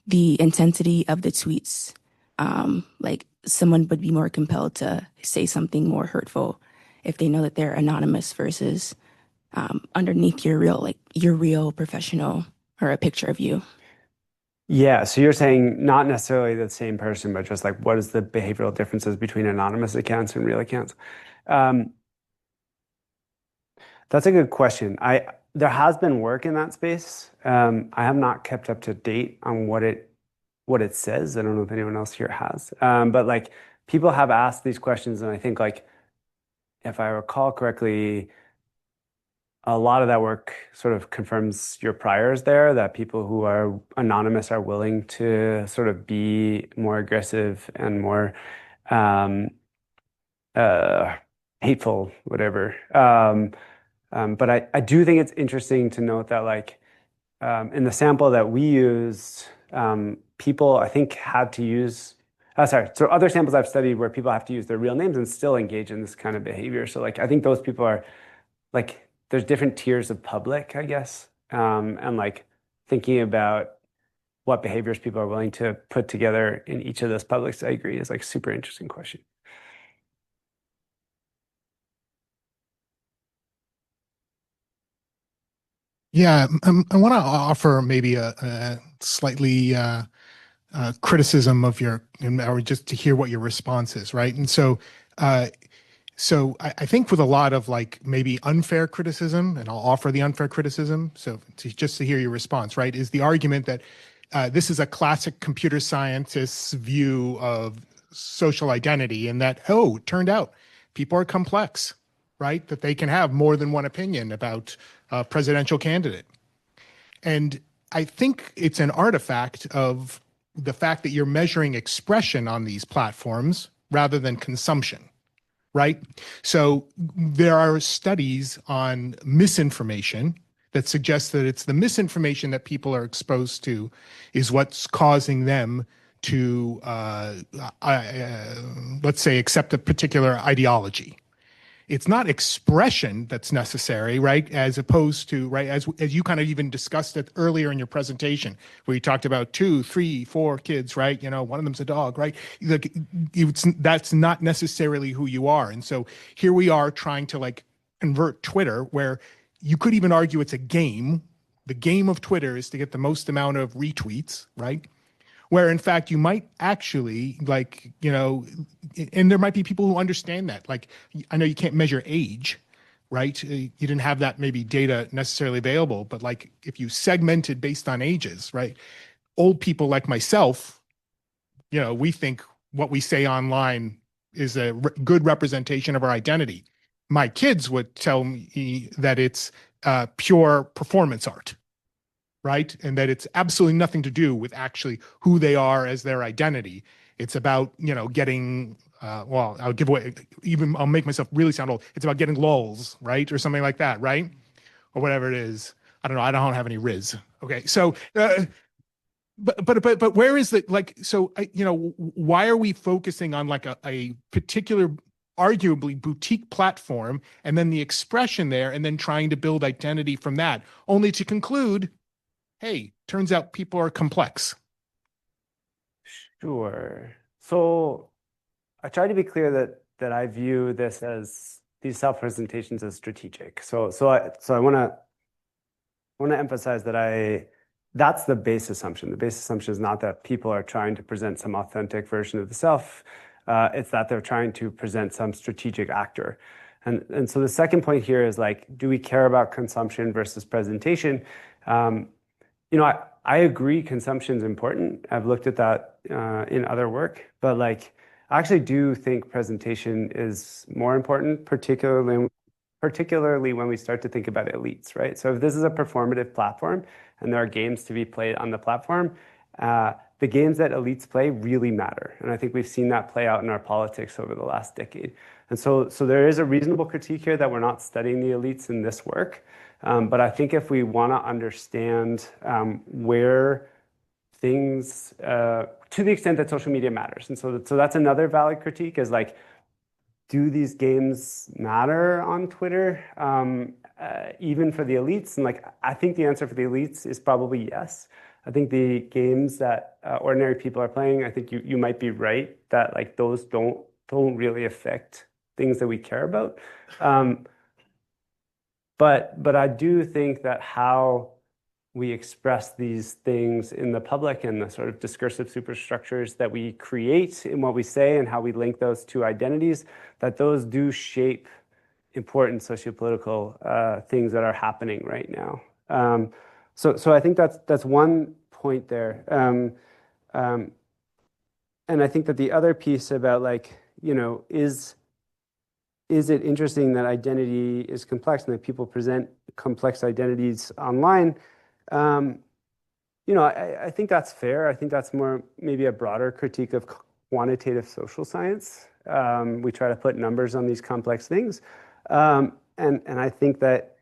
The intensity of the tweets, like someone would be more compelled to say something more hurtful if they know that they're anonymous versus underneath your real professional or a picture of you. Yeah, so you're saying not necessarily the same person, but just like what is the behavioral differences between anonymous accounts and real accounts? That's a good question. There has been work in that space. I have not kept up to date on what it says. I don't know if anyone else here has. But like people have asked these questions, and I think like if I recall correctly, a lot of that work sort of confirms your priors there, that people who are anonymous are willing to sort of be more aggressive and more hateful, whatever. But I do think it's interesting to note that like in the sample that we used, people I think had to use so other samples I've studied where people have to use their real names and still engage in this kind of behavior. So like I think those people are like there's different tiers of public, I guess. And like thinking about what behaviors people are willing to put together in each of those publics, I agree, is like super interesting question. Yeah, I want to offer maybe a slightly criticism of or just to hear what your response is, right? And so, I think with a lot of like maybe unfair criticism, and I'll offer the unfair criticism. So just to hear your response, right, is the argument that this is a classic computer scientist's view of social identity, and that, oh, it turned out people are complex, right? That they can have more than one opinion about a presidential candidate. And I think it's an artifact of the fact that you're measuring expression on these platforms rather than consumption, right? So there are studies on misinformation that suggest that it's the misinformation that people are exposed to is what's causing them to, let's say, accept a particular ideology. It's not expression that's necessary, right? As opposed to, right, as you kind of even discussed it earlier in your presentation, where you talked about 2, 3, 4 kids, right? You know, one of them's a dog, right? Like, that's not necessarily who you are. And so here we are trying to like convert Twitter, where you could even argue it's a game. The game of Twitter is to get the most amount of retweets, right? Where in fact you might actually like, you know, and there might be people who understand that. Like, I know you can't measure age, right? You didn't have that maybe data necessarily available, but like if you segmented based on ages, right? Old people like myself, you know, we think what we say online is a good representation of our identity. My kids would tell me that it's pure performance art, right? And that it's absolutely nothing to do with actually who they are as their identity. It's about, you know, getting, well, I'll give away, even I'll make myself really sound old. It's about getting lols, right? Or something like that, right? Or whatever it is. I don't know. I don't have any Riz. Okay. So, but where is the, like, so, you know, why are we focusing on like a particular, arguably boutique platform and then the expression there and then trying to build identity from that, only to conclude, hey, turns out people are complex. Sure. So I try to be clear that I view this as these self-presentations as strategic. So I want to emphasize that that's the base assumption. The base assumption is not that people are trying to present some authentic version of the self. It's that they're trying to present some strategic actor. And so the second point here is like, do we care about consumption versus presentation? I agree consumption is important. I've looked at that in other work, but like I actually do think presentation is more important, particularly when we start to think about elites, right? So if this is a performative platform and there are games to be played on the platform, the games that elites play really matter. And I think we've seen that play out in our politics over the last decade. And so there is a reasonable critique here that we're not studying the elites in this work. But I think if we want to understand where things, to the extent that social media matters, and so that's another valid critique is like, do these games matter on Twitter, even for the elites? And like, I think the answer for the elites is probably yes. I think the games that ordinary people are playing, I think you might be right that like those don't really affect things that we care about. But I do think that how we express these things in the public and the sort of discursive superstructures that we create in what we say and how we link those two identities, that those do shape important sociopolitical things that are happening right now. So I think that's one point there. And I think that the other piece about like, is it interesting that identity is complex and that people present complex identities online? I think that's fair. I think that's more maybe a broader critique of quantitative social science. We try to put numbers on these complex things. And I think that,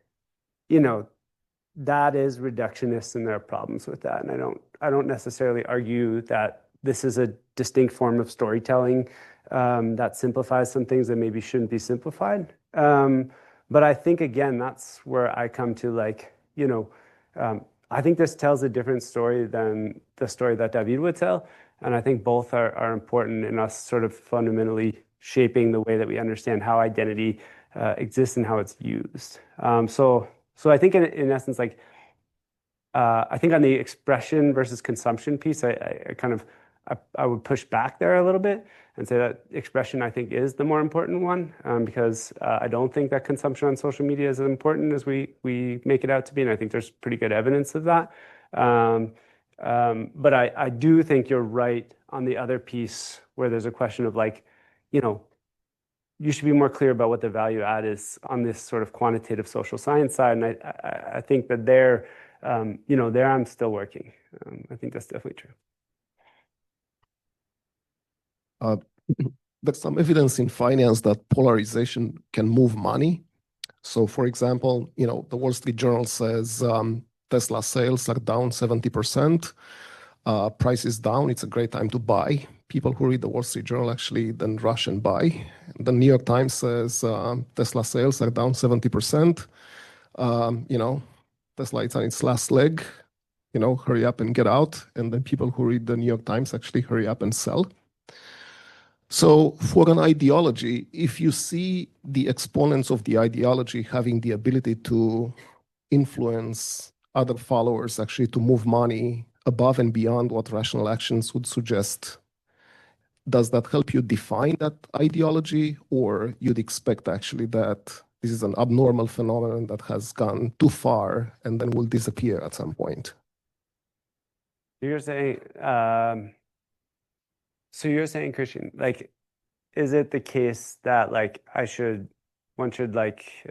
that is reductionist and there are problems with that. And I don't necessarily argue that this is a distinct form of storytelling that simplifies some things that maybe shouldn't be simplified. But I think, again, that's where I come to like, I think this tells a different story than the story that David would tell. And I think both are important in us sort of fundamentally shaping the way that we understand how identity exists and how it's used. So I think in essence, like, I think on the expression versus consumption piece, I would push back there a little bit and say that expression, I think, is the more important one because I don't think that consumption on social media is as important as we make it out to be. And I think there's pretty good evidence of that. But I do think you're right on the other piece where there's a question of like, you should be more clear about what the value add is on this sort of quantitative social science side. And I think that there I'm still working. I think that's definitely true. There's some evidence in finance that polarization can move money. So, for example, the Wall Street Journal says Tesla sales are down 70%. Price is down. It's a great time to buy. People who read the Wall Street Journal actually then rush and buy. The New York Times says Tesla sales are down 70%. Tesla is on its last leg. Hurry up and get out. And then people who read the New York Times actually hurry up and sell. So for an ideology, if you see the exponents of the ideology having the ability to influence other followers actually to move money above and beyond what rational actions would suggest, does that help you define that ideology, or you'd expect actually that this is an abnormal phenomenon that has gone too far and then will disappear at some point? You're saying, Christian, like, is it the case that like one should like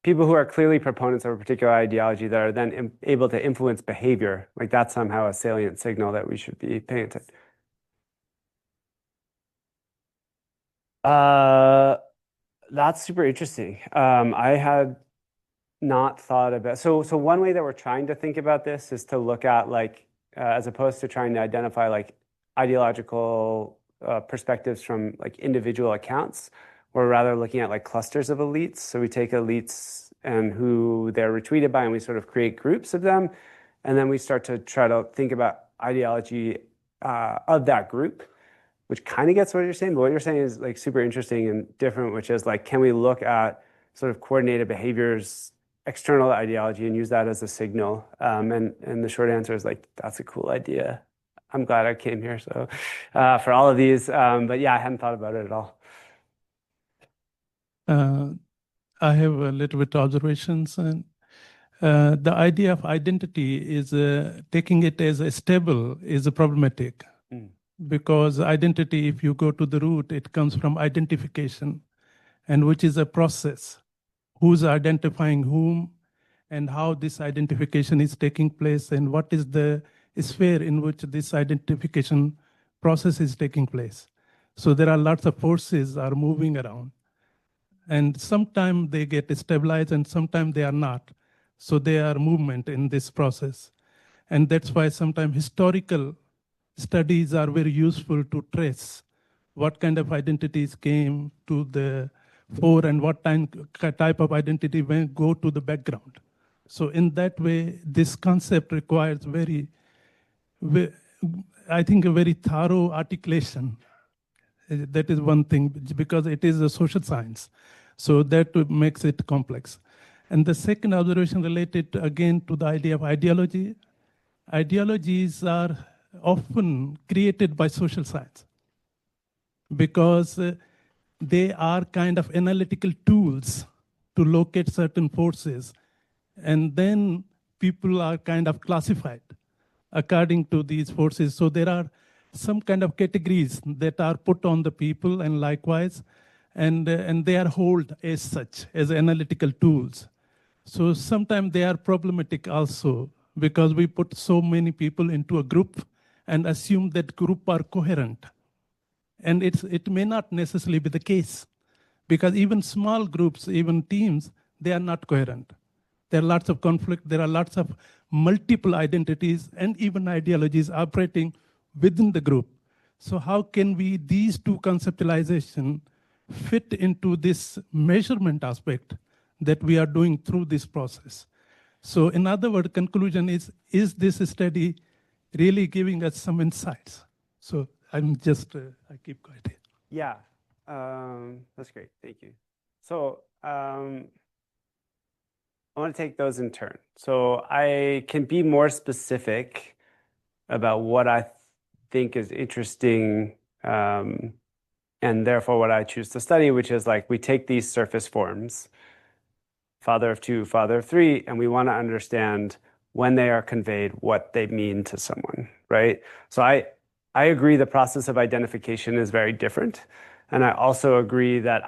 people who are clearly proponents of a particular ideology that are then able to influence behavior, like that's somehow a salient signal that we should be paying attention? That's super interesting. I had not thought about so one way that we're trying to think about this is to look at like as opposed to trying to identify like ideological perspectives from like individual accounts, we're rather looking at like clusters of elites. So we take elites and who they're retweeted by, and we sort of create groups of them, and then we start to try to think about ideology of that group. which kind of gets what you're saying, but what you're saying is like super interesting and different, which is like, can we look at sort of coordinated behaviors external to ideology and use that as a signal? And the short answer is like, that's a cool idea. I'm glad I came here. So for all of these, but yeah, I hadn't thought about it at all. I have a little bit observations, and the idea of identity is taking it as a stable is problematic, because identity, if you go to the root, it comes from identification, and which is a process. Who's identifying whom, and how this identification is taking place, and what is the sphere in which this identification process is taking place. So there are lots of forces are moving around, and sometimes they get stabilized and sometimes they are not. So they are movement in this process. And that's why sometimes historical studies are very useful to trace what kind of identities came to the fore and what type of identity went go to the background. So in that way, this concept requires I think a very thorough articulation. That is one thing, because it is a social science. So that makes it complex. And the second observation related again to the idea of ideology. Ideologies are often created by social science because they are kind of analytical tools to locate certain forces. And then people are kind of classified according to these forces. So there are some kind of categories that are put on the people, and likewise, and they are held as such, as analytical tools. So sometimes they are problematic also, because we put so many people into a group and assume that group are coherent. And it may not necessarily be the case, because even small groups, even teams, they are not coherent. There are lots of conflict, there are lots of multiple identities and even ideologies operating within the group. So how can we, these two conceptualization fit into this measurement aspect that we are doing through this process? So in other words, conclusion is this study really giving us some insights? So I'm just, I keep quiet here. Yeah, that's great, thank you. So I want to take those in turn. So I can be more specific about what I think is interesting, and therefore what I choose to study, which is like we take these surface forms, father of two, father of three, and we want to understand when they are conveyed, what they mean to someone, right? So I agree the process of identification is very different. And I also agree that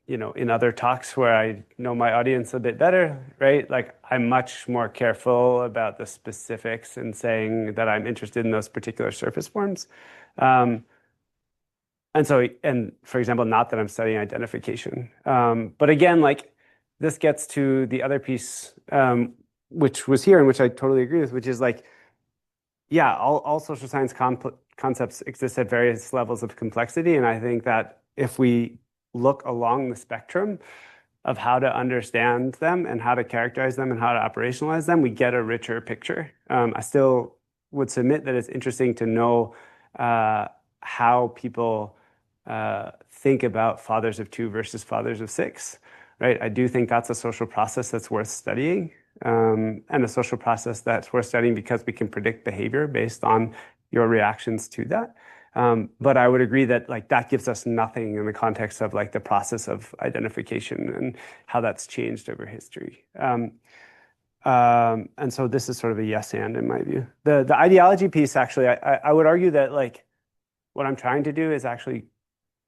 in other talks where I know my audience a bit better, right? Like I'm much more careful about the specifics and saying that I'm interested in those particular surface forms. And for example, not that I'm studying identification. But again, like this gets to the other piece, which was here and which I totally agree with, which is like, yeah, all social science concepts exist at various levels of complexity. And I think that if we look along the spectrum of how to understand them and how to characterize them and how to operationalize them, we get a richer picture. I still would submit that it's interesting to know how people think about fathers of two versus fathers of six, right? I do think that's a social process that's worth studying, and a social process that's worth studying because we can predict behavior based on your reactions to that. But I would agree that like that gives us nothing in the context of like the process of identification and how that's changed over history. And so this is sort of a yes and in my view. The ideology piece, actually, I would argue that like what I'm trying to do is actually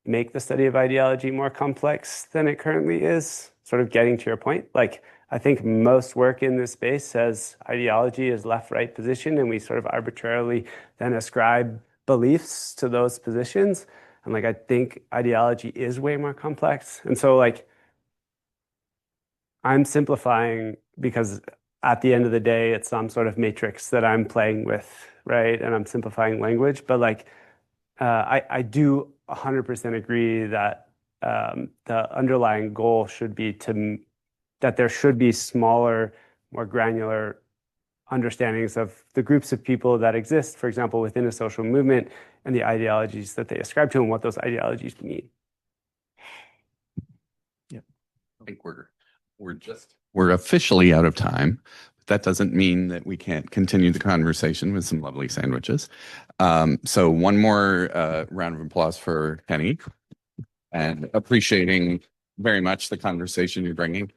make the study of ideology more complex than it currently is, sort of getting to your point. Like I think most work in this space says ideology is left-right position, and we sort of arbitrarily then ascribe beliefs to those positions. And like I think ideology is way more complex. And so like I'm simplifying because at the end of the day it's some sort of matrix that I'm playing with, right? And I'm simplifying language, but like I do 100% agree that the underlying goal should be that there should be smaller, more granular understandings of the groups of people that exist, for example, within a social movement, and the ideologies that they ascribe to and what those ideologies mean. I think we're officially out of time. That doesn't mean that we can't continue the conversation with some lovely sandwiches. So one more round of applause for Kenny, and appreciating very much the conversation you're bringing.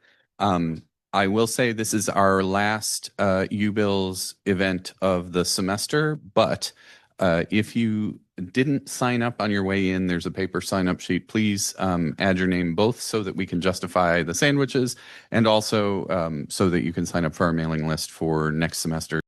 I will say this is our last UBILS event of the semester, but if you didn't sign up on your way in, there's a paper sign-up sheet. Please add your name both so that we can justify the sandwiches, and also so that you can sign up for our mailing list for next semester.